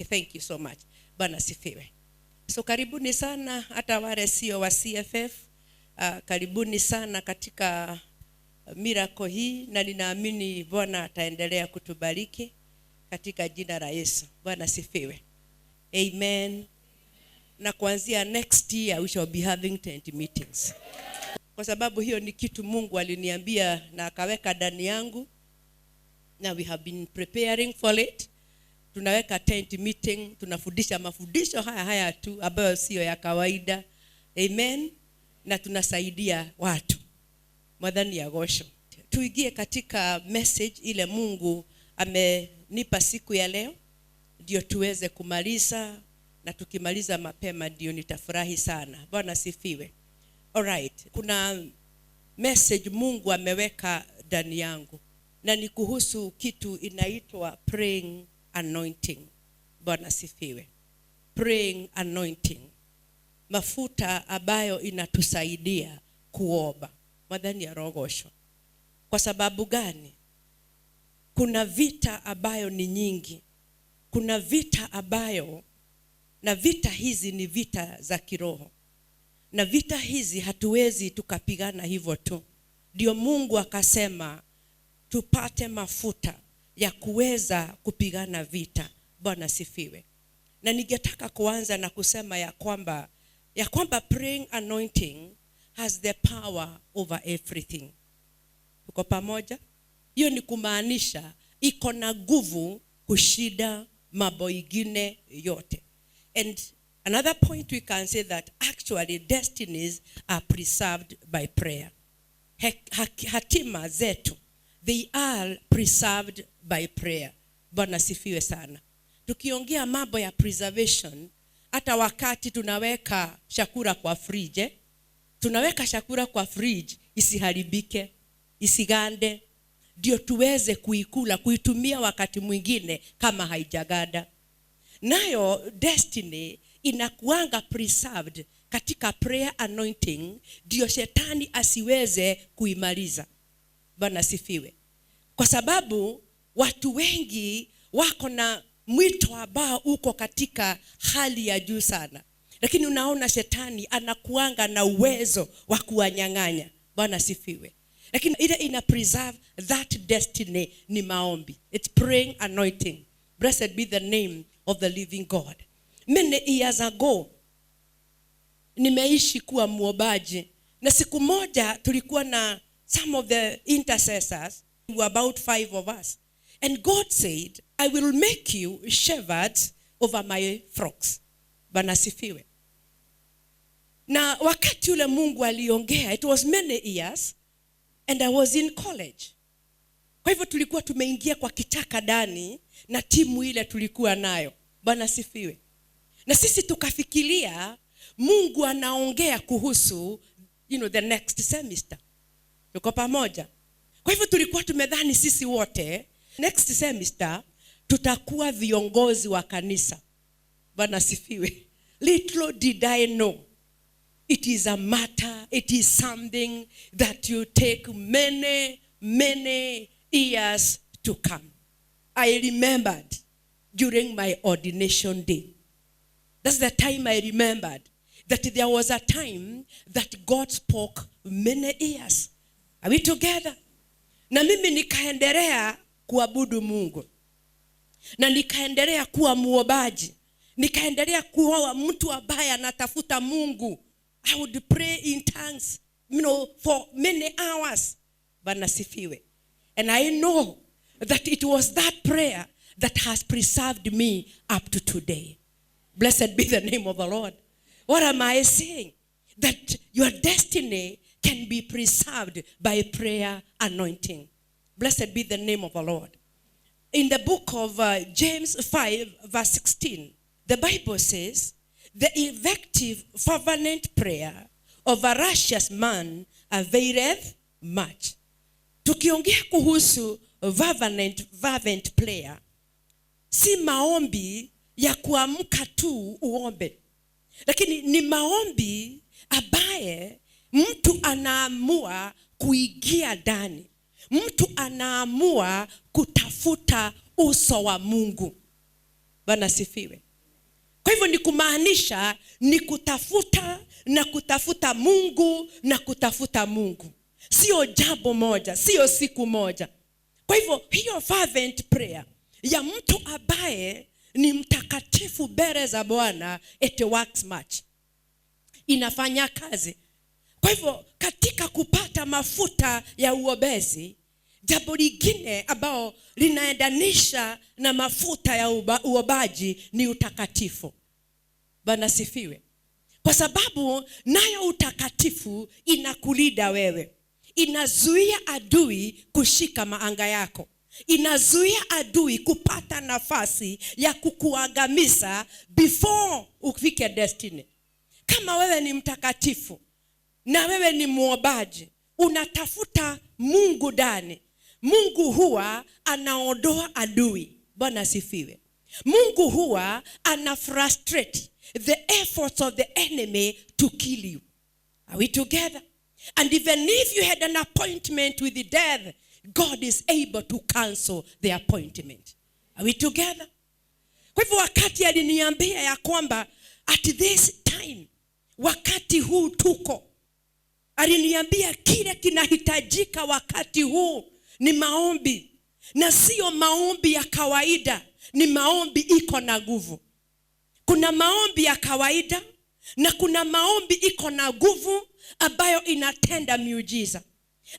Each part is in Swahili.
Okay, thank you so much. Bwana sifiwe. So karibuni sana hata wale sio wa CFF. Karibuni sana katika miracle hii, na ninaamini Bwana ataendelea kutubariki katika jina la Yesu. Bwana sifiwe. Amen. Na kuanzia next year we shall be having tent meetings. Kwa sababu hiyo ni kitu Mungu aliniambia na akaweka ndani yangu. Now we have been preparing for it. Tunaweka tent meeting, tunafundisha mafundisho haya tu ambayo sio ya kawaida. Amen. Na tunasaidia watu. Mwadhani ya gosho. Tuingie katika message ile Mungu amenipa siku ya leo, ndio tuweze kumaliza, na tukimaliza mapema ndio nitafurahi sana. Bwana sifiwe. Alright, kuna message Mungu ameweka ndani yangu, na ni kuhusu kitu inaitwa praying anointing. Bwana sifiwe. Praying anointing. Mafuta ambayo inatusaidia kuomba. Mwadhani ya rogosho. Kwa sababu gani? Kuna vita ambayo ni nyingi. Kuna vita ambayo, na vita hizi ni vita za kiroho. Na vita hizi hatuwezi tukapigana hivyo tu. Ndio Mungu akasema tupate mafuta ya kuweza kupigana vita. Bwana sifiwe. Na ningetaka kuanza na kusema ya kwamba praying anointing has the power over everything. Uko pamoja? Hiyo ni kumaanisha iko na nguvu kushida mambo ingine yote. And another point we can say that actually destinies are preserved by prayer. Hatima zetu, they are preserved by prayer. Bwana sifiwe sana. Tukiongea mambo ya preservation, hata wakati tunaweka chakula kwa fridge, tunaweka chakula kwa fridge isiharibike, isigande, ndio tuweze kuikula, kuitumia wakati mwingine kama haijaganda. Nayo destiny inakuanga preserved katika prayer anointing, ndio shetani asiweze kuimaliza. Bwana sifiwe. Kwa sababu watu wengi wako na mwito ambao uko katika hali ya juu sana, lakini unaona shetani anakuanga na uwezo wa kuwanyang'anya. Bwana sifiwe. Lakini ile ina preserve that destiny ni maombi. It's praying anointing. Blessed be the name of the living God. Many years ago nimeishi kuwa muombaji, na siku moja tulikuwa na some of the intercessors, were about 5 of us, and God said, I will make you shepherds over my flocks. Bwana sifiwe. Na wakati ule Mungu aliongea, it was many years and I was in college. Kwa hivyo tulikuwa tumeingia kwa kitaka ndani na timu ile tulikuwa nayo. Bwana sifiwe. Na sisi tukafikiria Mungu anaongea kuhusu the next semester. Tuko pamoja? Kwa hivyo tulikuwa tumedhani sisi wote next semester tutakuwa viongozi wa kanisa. Bwana sifiwe. Little did I know, it is a matter, it is something that you take many years to come. I remembered during my ordination day. That's the time I remembered that there was a time that God spoke many years. Are we together? Na mimi nikaendelea kuabudu Mungu, na nikaendelea kuwa muombaji, nikaendelea kuwa mtu ambaye anatafuta Mungu. I would pray in tongues, for many hours. Bwana sifiwe. And I know that it was that prayer that has preserved me up to today. Blessed be the name of the Lord. What am I saying? That your destiny can be preserved by prayer anointing. Blessed be the name of the Lord. In the book of James 5 verse 16, the Bible says, the effective fervent prayer of a righteous man availeth much. Tukiongea kuhusu fervent prayer, si maombi ya kuamka tu uombe, lakini ni maombi ambaye mtu anaamua kuingia ndani. Mtu anaamua kutafuta uso wa Mungu. Bwana sifiwe. Kwa hivyo ni kumaanisha ni kutafuta na kutafuta Mungu na kutafuta Mungu. Sio jambo moja, sio siku moja. Kwa hivyo hiyo fervent prayer ya mtu ambaye ni mtakatifu mbele za Bwana, it works much. Inafanya kazi. Kwa hivyo katika kupata mafuta ya uombezi, jambo lingine ambao linaendanisha na mafuta ya uombaji ni utakatifu. Bwana sifiwe. Kwa sababu nayo utakatifu inakulinda wewe. Inazuia adui kushika maanga yako. Inazuia adui kupata nafasi ya kukuangamiza before ufike destiny. Kama wewe ni mtakatifu na wewe ni muombaji, unatafuta Mungu ndani, Mungu huwa anaondoa adui. Bwana sifiwe. Mungu huwa ana frustrate the efforts of the enemy to kill you. Are we together? And even if you had an appointment with the death, God is able to cancel the appointment. Are we together? Kwa hivyo wakati aliniambia ya kwamba at this time, wakati huu tuko, aliniambia kile kinahitajika wakati huu ni maombi. Na sio maombi ya kawaida, ni maombi iko na nguvu. Kuna maombi ya kawaida na kuna maombi iko na nguvu ambayo inatenda miujiza,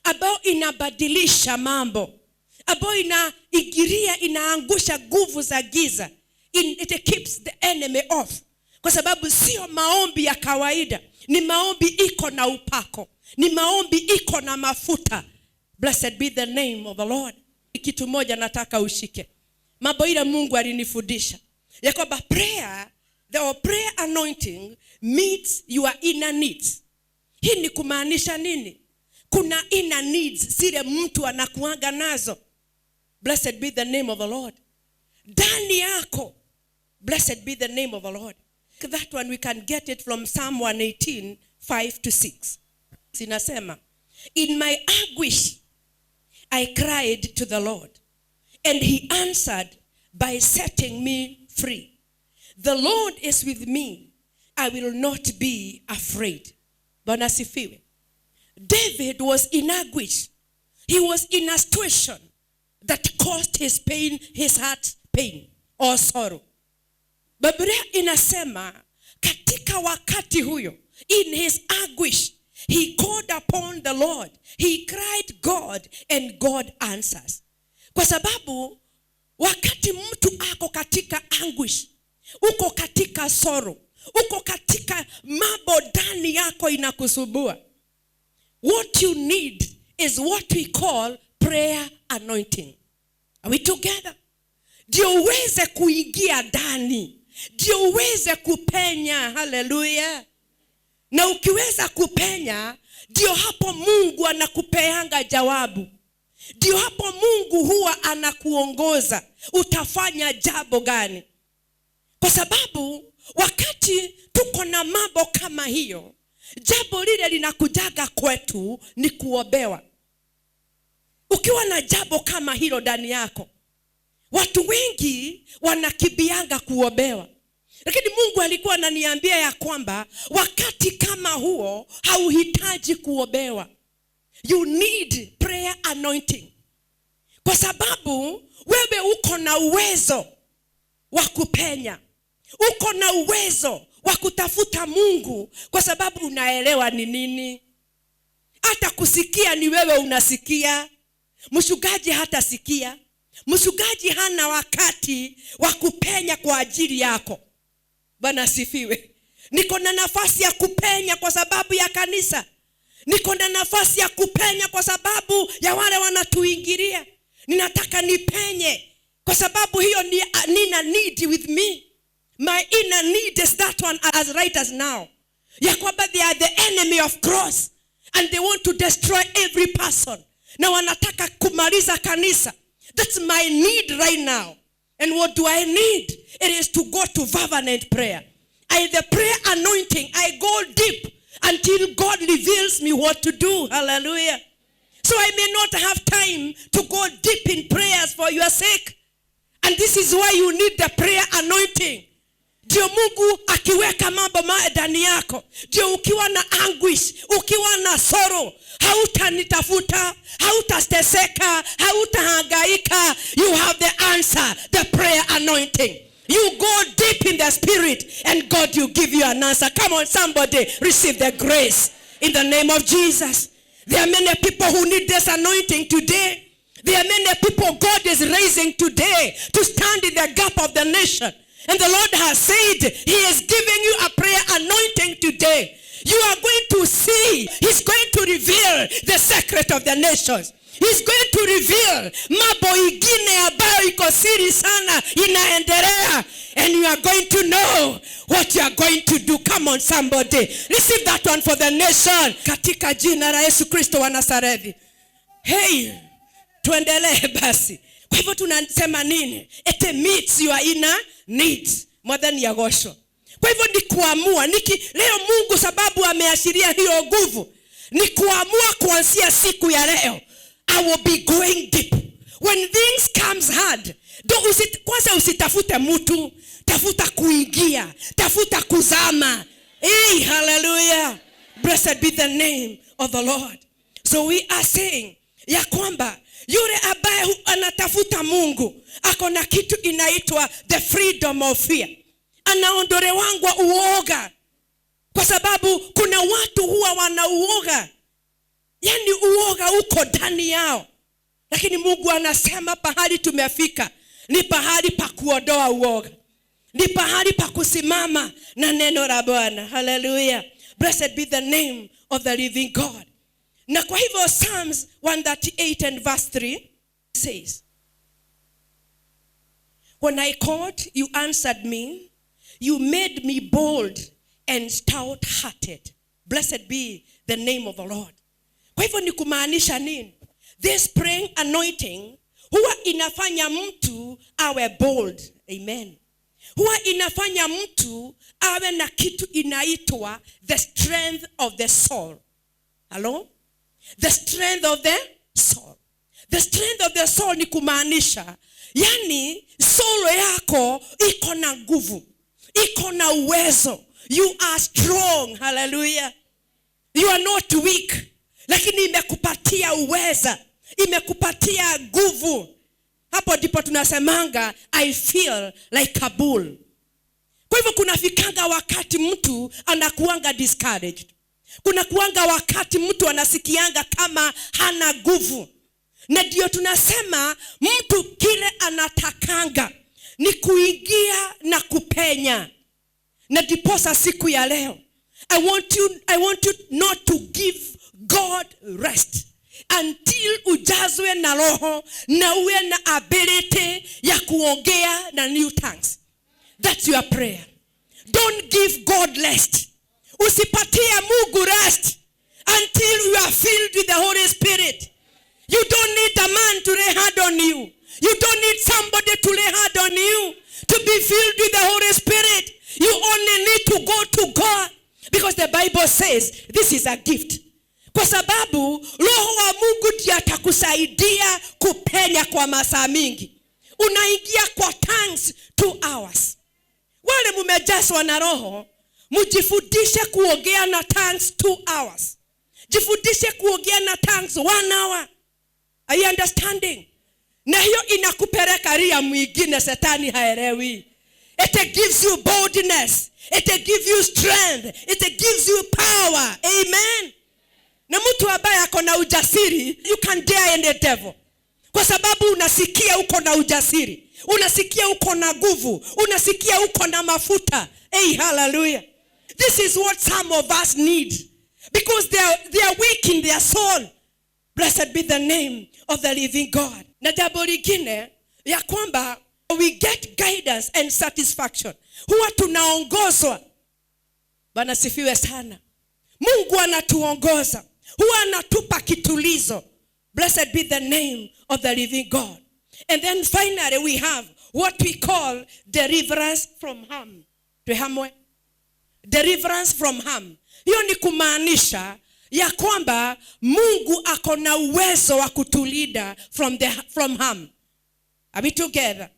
ambayo inabadilisha mambo, ambayo inaigiria, inaangusha nguvu za giza. It keeps the enemy off. Kwa sababu sio maombi ya kawaida, ni maombi iko na upako, ni maombi iko na mafuta. Blessed be the name of the Lord. Kitu moja nataka ushike. Mambo ile Mungu alinifundisha ya kwamba prayer, the prayer anointing meets your inner needs. Hii ni kumaanisha nini? Kuna inner needs zile mtu anakuanga nazo. Blessed be the name of the Lord. Ndani yako. Blessed be the name of the Lord. That one we can get it from Psalm 118, 5-6. Sinasema, in my anguish I cried to the Lord, and he answered by setting me free. The Lord is with me. I will not be afraid. Bwana sifiwe. David was in anguish. He was in a situation that caused his pain, his heart pain or sorrow. Biblia inasema katika wakati huyo, in his anguish, he called upon the Lord. He cried God, and God answers. Kwa sababu wakati mtu ako katika anguish, uko katika sorrow, uko katika mambo ndani yako inakusubua, what you need is what we call prayer anointing. Are we together? Ndio uweze kuingia ndani, ndio uweze kupenya. Hallelujah. Na ukiweza kupenya, ndio hapo Mungu anakupeanga jawabu. Ndio hapo Mungu huwa anakuongoza utafanya jambo gani. Kwa sababu wakati tuko na mambo kama hiyo, jambo lile linakujaga kwetu ni kuombewa. Ukiwa na jambo kama hilo ndani yako, watu wengi wanakibianga kuombewa. Lakini Mungu alikuwa ananiambia ya kwamba wakati kama huo hauhitaji kuombewa. You need prayer anointing. Kwa sababu wewe uko na uwezo wa kupenya. Uko na uwezo wa kutafuta Mungu kwa sababu unaelewa ni nini. Hata kusikia ni wewe unasikia. Mchungaji hata sikia. Mchungaji hana wakati wa kupenya kwa ajili yako. Bwana sifiwe. Niko na nafasi ya kupenya kwa sababu ya kanisa. Niko na nafasi ya kupenya kwa sababu ya wale wanatuingilia. Ninataka nipenye kwa sababu hiyo nina need with me. My inner need is that one as right as now. Ya kwamba they are the enemy of cross and they want to destroy every person. Na wanataka kumaliza kanisa. That's my need right now. And what do I need? It is to go to fervent prayer. The prayer anointing, I go deep until God reveals me what to do. Hallelujah. So I may not have time to go deep in prayers for your sake. And this is why you need the prayer anointing. Ndio Mungu akiweka mambo ndani yako, ndio ukiwa na anguish, ukiwa na sorrow, hautanitafuta, hautateseka, hautahangaika. You have the answer, the prayer anointing. You go deep in the spirit and God will give you an answer. Come on, somebody, receive the grace in the name of Jesus. There are many people who need this anointing today. There are many people God is raising today to stand in the gap of the nation. And the Lord has said he is giving you a prayer anointing today. You are going to see, he's going to reveal the secret of the nations. He's going to reveal mambo ingine ambayo iko siri sana inaendelea. And you are going to know what you are going to do. Come on, somebody. Receive that one for the nation. Katika jina la Yesu Kristo wa Nazareti. Hey, tuendelee basi. Kwa hivyo tunasema nini? It meets your inner needs. Mwadhani ya gosho. Kwa hivyo ni kuamua. Leo Mungu sababu ameashiria hiyo nguvu. Ni kuamua kuanzia siku ya leo. I will be going deep. When things comes hard, kwanza usitafute mtu, tafuta kuingia, tafuta kuzama. Hey, hallelujah. Blessed be the name of the Lord. So we are saying ya kwamba yule ambaye anatafuta Mungu ako na kitu inaitwa the freedom of fear. Anaondolewangwa uoga. Kwa sababu kuna watu huwa wana uoga. Yani uoga uko ndani yao. Lakini Mungu anasema pahali tumefika ni pahali pa kuondoa uoga. Ni pahali pa kusimama na neno la Bwana. Hallelujah. Blessed be the name of the living God. Na kwa hivyo Psalms 138 and verse 3 says, when I called, you answered me. You made me bold and stout-hearted. Blessed be the name of the Lord. Kwa hivyo ni kumaanisha nini? This praying anointing huwa inafanya mtu awe bold. Amen. Huwa inafanya mtu awe na kitu inaitwa the strength of the soul. Hello? The strength of the soul. The strength of the soul ni kumaanisha, yani soul yako iko na nguvu, iko na uwezo. You are strong. Hallelujah. You are not weak. Lakini imekupatia uweza, imekupatia nguvu. Hapo ndipo tunasemanga I feel like a bull. Kwa hivyo kuna fikanga wakati mtu anakuanga discouraged. Kuna kuanga wakati mtu anasikianga kama hana nguvu. Na ndio tunasema mtu kile anatakanga ni kuingia na kupenya. Na diposa siku ya leo I want you not to give God rest until ujazwe na roho na uwe na ability ya kuongea na new tongues. That's your prayer. Don't give God rest. Usipatie Mungu rest until you are filled with the Holy Spirit. You don't need a man to lay hand on you. You don't need somebody to lay hand on you to be filled with the Holy Spirit. You only need to go to God. Because the Bible says this is a gift. Kwa sababu roho wa Mungu ndiye atakusaidia kupenya kwa masaa mingi. Unaingia kwa tongues 2 hours. Wale mumejazwa na roho, mjifundishe kuongea na tongues 2 hours. Jifundishe kuongea na tongues 1 hour. Are you understanding? Na hiyo inakupeleka ria mwingine setani haelewi. It gives you boldness. It gives you strength. It gives you power. Amen. Na mtu ambaye ako na ujasiri, you can dare any devil. Kwa sababu unasikia uko na ujasiri. Unasikia uko na nguvu. Unasikia uko na mafuta. Hey, hallelujah. This is what some of us need. Because they are weak in their soul. Blessed be the name of the living God. Na jambo lingine ya kwamba we get guidance and satisfaction. Huwa tunaongozwa. Bwana sifiwe sana. Mungu anatuongoza. Huwa anatupa kitulizo. Blessed be the name of the living God. And then finally we have what we call deliverance from harm. Tuhamwe. Deliverance from harm. Hiyo ni kumaanisha ya kwamba Mungu ako na uwezo wa kutulinda from harm. Are we together?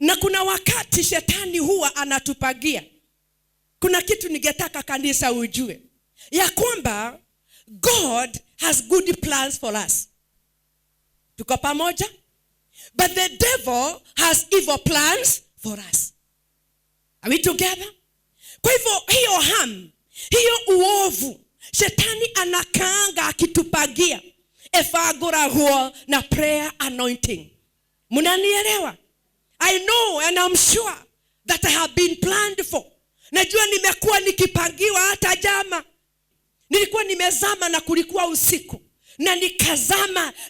Na kuna wakati shetani huwa anatupagia. Kuna kitu ningetaka kanisa ujue, ya kwamba God has good plans for us. Tuko pamoja? But the devil has evil plans for us. Are we together? Kwa hivyo hiyo hiyo uovu, shetani anakaanga akitupagia efagoragwo na prayer anointing. Munanielewa? I know and I'm sure that I have been planned for. Najua nimekuwa nikipangiwa hata jama. Nilikuwa nimezama na kulikuwa usiku. Na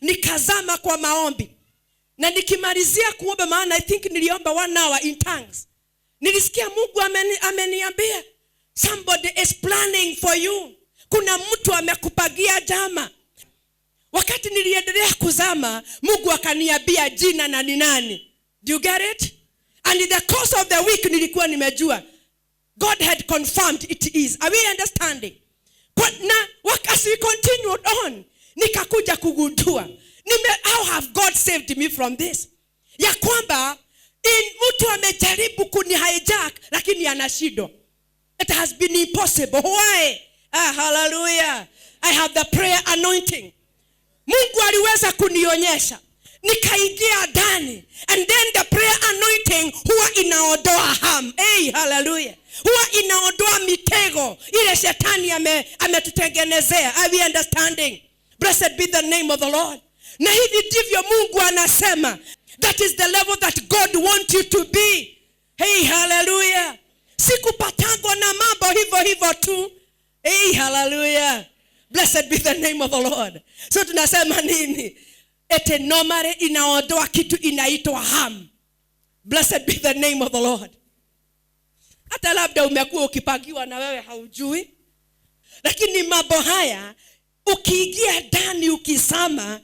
nikazama kwa maombi. Na nikimalizia kuomba, maana I think niliomba 1 hour in tongues. Nilisikia Mungu ameniambia, somebody is planning for you. Kuna mtu amekupagia jama. Wakati niliendelea kuzama, Mungu akaniambia jina na ni nani. Do you get it? And in the course of the week nilikuwa nimejua. God had confirmed it is. Are we understanding? But now, as we continued on, nikakuja kugundua, how have God saved me from this? Ya kwamba mtu amejaribu kuni hijack lakini anashindwa. It has been impossible. Why? Hallelujah. I have the prayer anointing. Mungu aliweza kunionyesha. Nikaingia ndani. And then the prayer anointing huwa inaondoa harm. Hey, hallelujah. Huwa inaondoa mitego ile shetani ametutengenezea. Are we understanding? Blessed be the name of the Lord. Na hivi ndivyo Mungu anasema. That is the level that God wants you to be. Hey, hallelujah. Sikupatangwa na mambo hivyo tu. Hey, hallelujah. Blessed be the name of the Lord. So tunasema nini? Ete normally inaondoa kitu inaitwa harm. Blessed be the name of the Lord. Hata labda umekuwa ukipagiwa na wewe haujui. Lakini mambo haya ukiingia ndani ukisama,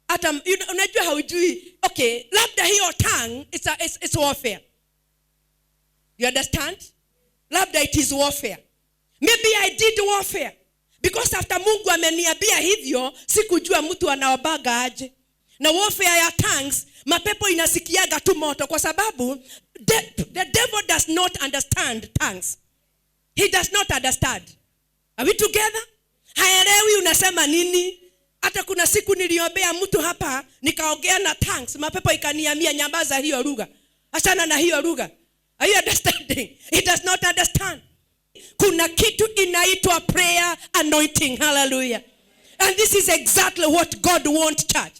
hata unajua haujui. Okay, labda hiyo tongue it's warfare. You understand? Labda it is warfare. Maybe I did warfare. Because after Mungu ameniambia hivyo, sikujua mtu anaobaga aje. Na warfare ya tongues, mapepo inasikiaga tu moto kwa sababu the devil does not understand tongues. He does not understand. Are we together? Haelewi unasema nini. Hata kuna siku niliombea mtu hapa, nikaongea na tongues, mapepo ikaniambia nyamaza hiyo lugha. Achana na hiyo lugha. Are you understanding? He does not understand. Kuna kitu inaitwa prayer anointing. Hallelujah. And this is exactly what God wants, church.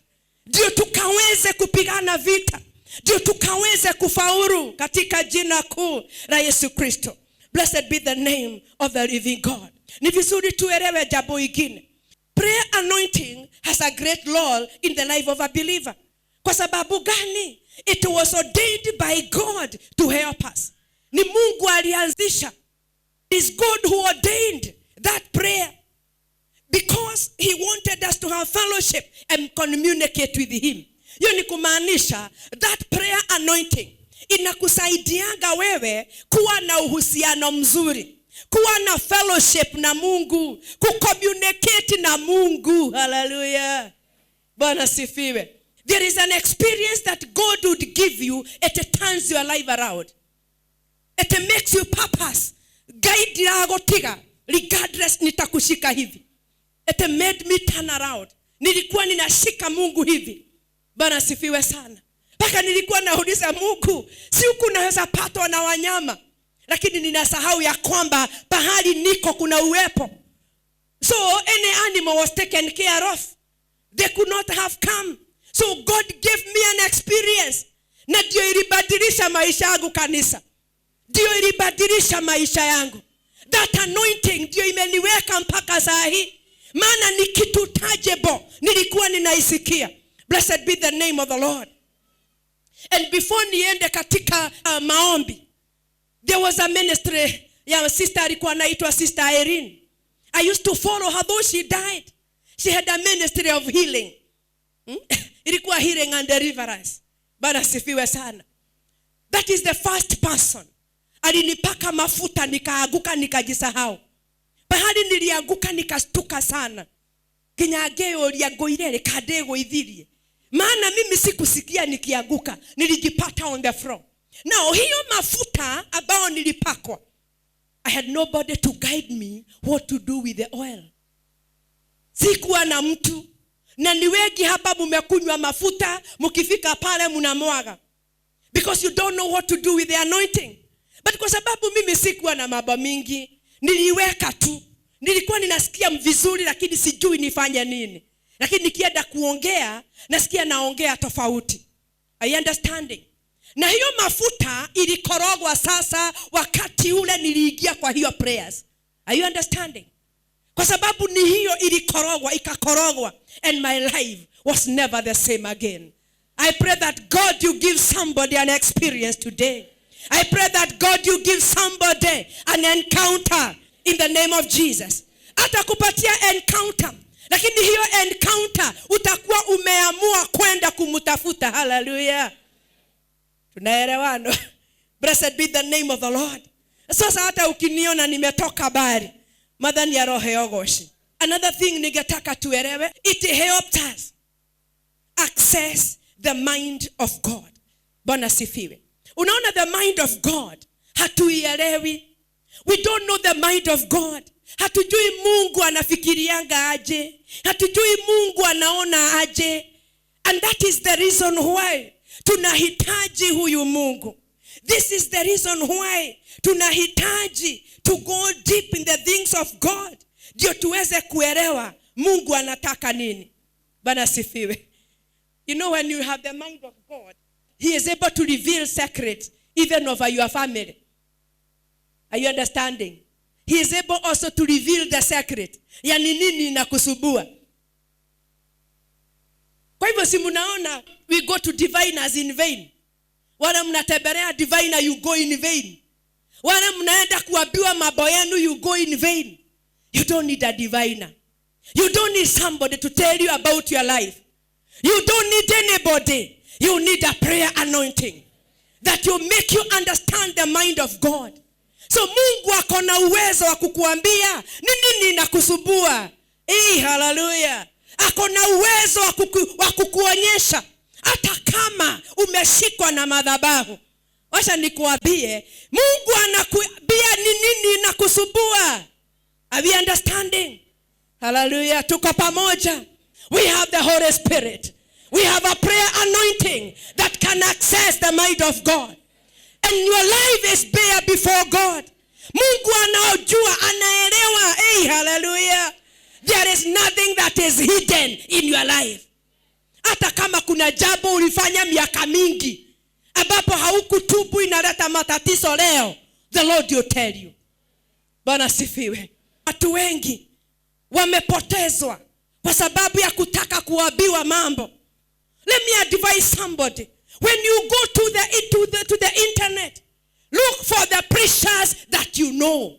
Ndio tukaweze kupigana vita. Ndio tukaweze kufaulu katika jina kuu la Yesu Kristo. Blessed be the name of the living God. Ni vizuri tuelewe jambo hili. Prayer anointing has a great role in the life of a believer. Kwa sababu gani? It was ordained by God to help us. Ni Mungu alianzisha. It is God who ordained that prayer. Because he wanted us to have fellowship and communicate with him. Hiyo ni kumaanisha that prayer anointing inakusaidianga wewe kuwa na uhusiano mzuri, kuwa na fellowship na Mungu, kucommunicate na Mungu. Hallelujah. Bwana sifiwe. There is an experience that God would give you. It turns your life around. It makes you purpose. Guide yako tiga. Regardless nitakushika hivi. It made me turn around. Nilikuwa ninashika Mungu hivi. Bwana sifiwe sana. Paka nilikuwa nauliza Mungu, si huku naweza patwa na wanyama. Lakini ninasahau ya kwamba pahali niko kuna uwepo. So any animal was taken care of. They could not have come. So God gave me an experience. Na ndio ilibadilisha maisha yangu kanisa. Ndio ilibadilisha maisha yangu. That anointing ndio imeniweka mpaka saa hii. Maana ni kitu tangible. Nilikuwa ninaisikia. Blessed be the name of the Lord. And before niende katika maombi, there was a ministry ya sister alikuwa anaitwa Sister Irene. I used to follow her though she died. She had a ministry of healing. Ilikuwa healing and deliverance. Bwana sifiwe sana. That is the first person. Alinipaka mafuta nikaaguka nikajisahau. Bahali nilianguka nikastuka sana. Kinyageo liagoirele kadego idhirie. Maana mimi sikusikia nikianguka. Nilijipata on the floor. Now hiyo mafuta ambao nilipakwa, I had nobody to guide me what to do with the oil. Sikuwa na mtu. Na ni wengi hapa mmekunywa mafuta, mkifika pale mnamwaga, because you don't know what to do with the anointing. But kwa sababu mimi sikuwa na mambo mingi, niliweka tu. Nilikuwa ninasikia vizuri lakini sijui nifanye nini. Lakini nikienda kuongea, nasikia naongea tofauti. Are you understanding? Na hiyo mafuta ilikorogwa sasa wakati ule niliingia kwa hiyo prayers. Are you understanding? Kwa sababu ni hiyo ilikorogwa, ikakorogwa, and my life was never the same again. I pray that God you give somebody an experience today. I pray that God you give somebody an encounter in the name of Jesus. Atakupatia encounter, lakini hiyo encounter utakuwa umeamua kwenda kumtafuta. Hallelujah. Tunaelewana? Blessed be the name of the Lord. Sasa hata ukiniona nimetoka bari, madhani ya roho yogoshi. Another thing ningetaka tuelewe, it helps us access the mind of God. Bwana sifiwe. Unaona, the mind of God hatuielewi. We don't know the mind of God. Hatujui Mungu anafikirianga aje. Hatujui Mungu anaona aje. And that is the reason why tunahitaji huyu Mungu. This is the reason why tunahitaji to go deep in the things of God. Ndio tuweze kuelewa Mungu anataka nini. Bwana sifiwe. You know, when you have the mind of God, He is able to reveal secrets even over your family. Are you understanding? He is able also to reveal the secret. Ya nini inakusubua. Kwa hivyo si mnaona, we go to diviners in vain. Wala mnatembelea diviner, you go in vain. Wala mnaenda kuambiwa mambo yenu, you go in vain. You don't need a diviner. You don't need somebody to tell you about your life. You don't need anybody. You need a prayer anointing that will make you understand the mind of God. So Mungu akona uwezo wa kukuambia nini inakusubua. Hallelujah. Akona uwezo wa kukuonyesha hata kama umeshikwa na madhabahu. Wacha nikuambie, Mungu anakuambia nini inakusubua. Are we understanding? Hallelujah. Tuko pamoja. We have the Holy Spirit. We have a prayer anointing that can access the mind of God. And your life is bare before God. Mungu anaojua, anaelewa. Hallelujah. There is nothing that is hidden in your life. Hata kama kuna jambo ulifanya miaka mingi ambapo haukutubu inaleta matatizo leo, the Lord will tell you. Bwana sifiwe. Watu wengi wamepotezwa kwa sababu ya kutaka kuambiwa mambo. Let me advise somebody. When you go to the internet, look for the preachers that you know.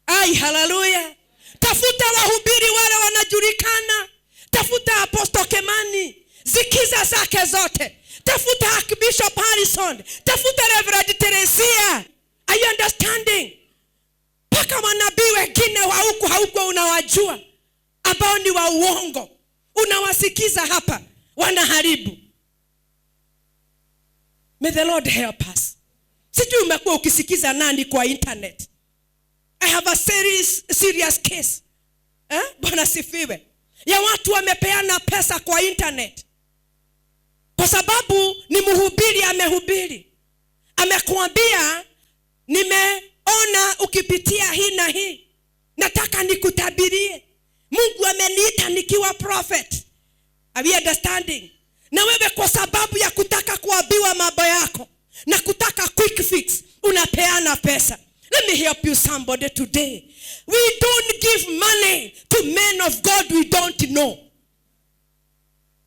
Hallelujah. Tafuta wahubiri wale wanajulikana. Tafuta Apostle Kemani, zikiza zake zote. Tafuta Archbishop Harrison. Tafuta Reverend Teresia. Are you understanding? Paka manabii wengine wa huku hauko unawajua, ambao ni wa uongo. Unawasikiza hapa, wanaharibu. May the Lord help us. Sijui umekuwa ukisikiza nani kwa internet. I have a serious case. Bwana sifiwe. Ya watu wamepeana pesa kwa internet. Kwa sababu ni mhubiri amehubiri. Amekuambia, nimeona ukipitia hii na hii. Nataka nikutabirie. Mungu ameniita nikiwa prophet. Are you understanding? Na wewe kwa sababu ya kutaka kuambiwa mambo yako na kutaka quick fix, unapeana pesa. Let me help you somebody today. We don't give money to men of God we don't know,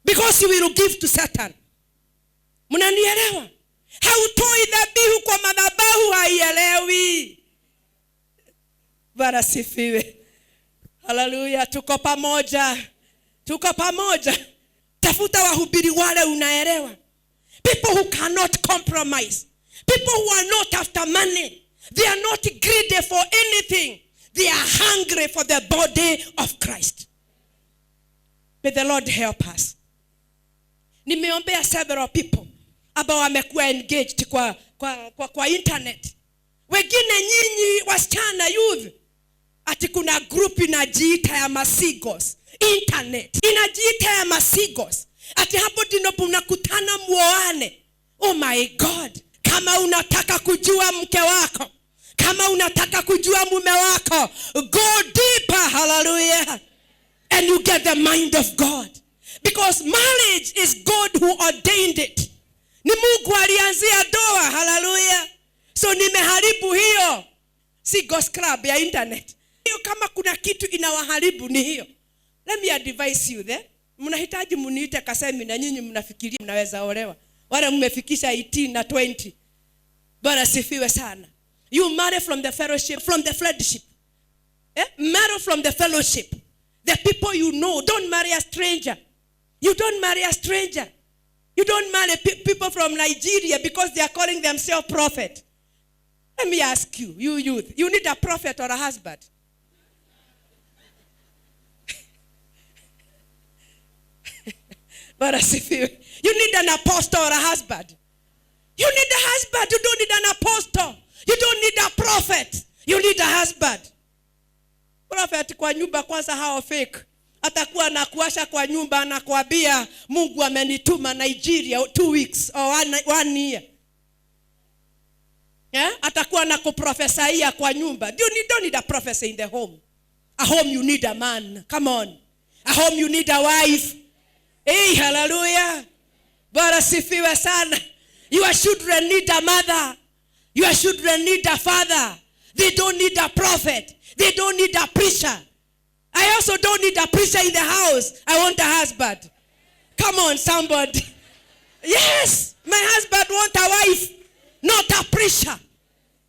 because you will give to Satan. Mnanielewa? Hautoi dhabihu kwa madhabahu, haielewi. Bwana sifiwe. Hallelujah. Tuko pamoja. Tuko pamoja. Tafuta wahubiri wale unaelewa. People who cannot compromise. People who are not after money. They are not greedy for anything. They are hungry for the body of Christ. May the Lord help us. Nimeombea several people ambao wamekuwa engaged kwa internet. Wengine nyinyi wasichana youth, ati kuna group inajiita ya Masigos. Internet inajiita ya Masigos. Ati hapo ndipo mnakutana muoane. Oh my God. Kama unataka kujua mke wako, kama unataka kujua mume wako, go deeper, hallelujah, and you get the mind of God. Because marriage is God who ordained it. Ni Mungu alianzia ndoa, hallelujah. So nimeharibu hiyo. Si Ghost Club ya internet. Hiyo kama kuna kitu inawaharibu ni hiyo. Let me advise you there. Mnahitaji muniite kasemi na nyinyi mnafikiria mnaweza olewa. Wale mmefikisha 18 na 20. Bwana sifiwe sana. You marry from the fellowship, from the friendship. Marry from the fellowship. The people you know. Don't marry a stranger. You don't marry a stranger. You don't marry people from Nigeria because they are calling themselves prophet. Let me ask you, you youth, you need a prophet or a husband? You need an apostle or a husband? You need a husband. You don't need an apostle. You don't need a prophet. You need a husband. Prophet kwa nyumba kwanza hao fake. Atakuwa na kuasha kwa nyumba na kuambia Mungu amenituma Nigeria 2 weeks or 1 year. Atakuwa na kuprofesaia kwa nyumba. Don't need a prophecy in the home. A home you need a man. Come on. A home you need a wife. Hey, hallelujah. Bwana sifiwe sana. Your children need a mother. Your children need a father. They don't need a prophet. They don't need a preacher. I also don't need a preacher in the house. I want a husband. Come on, somebody. Yes, my husband wants a wife, not a preacher.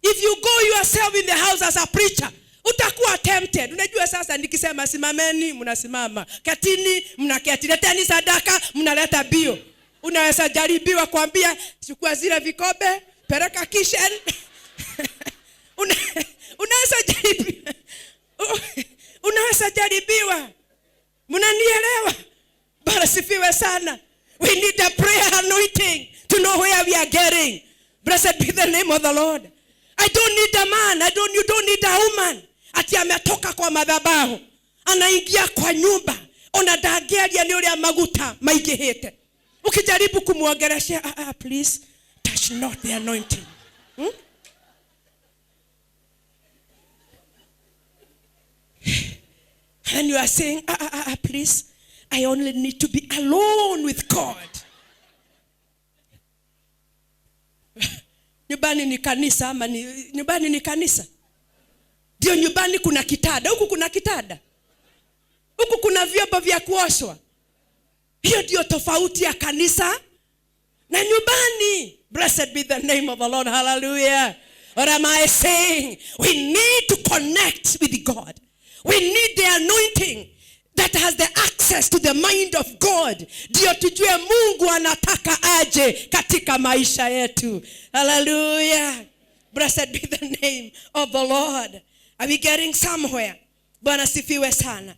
If you go yourself in the house as a preacher, utakuwa tempted. Unajua sasa nikisema simameni, mnasimama. Ketini, mnaketi. Leteni sadaka, mnaleta bio. Unaweza jaribiwa kuambia, chukua zile vikombe, peleka kitchen. Unaweza jaribiwa. Unaweza jaribiwa. Mnanielewa? Bwana sifiwe sana. We need a prayer anointing to know where we are getting. Blessed be the name of the Lord. I don't need a man. You don't need a woman. Ati ametoka kwa madhabahu, anaingia kwa nyumba, onadageria ni ule maguta maigihite. Ukijaribu kumuongelesha, please touch not the anointing. And you are saying, please, I only need to be alone with God. Nyumbani ni kanisa ama nyumbani ni kanisa? Ndio, nyumbani kuna kitada, huku kuna kitada. Huku kuna vyombo vya kuoshwa. Hiyo ndio tofauti ya kanisa na nyumbani. Blessed be the name of the Lord. Hallelujah. What am I saying? We need to connect with God. We need the anointing that has the access to the mind of God. Ndio tujue Mungu anataka aje katika maisha yetu. Hallelujah. Blessed be the name of the Lord. Are we getting somewhere? Bwana sifiwe sana.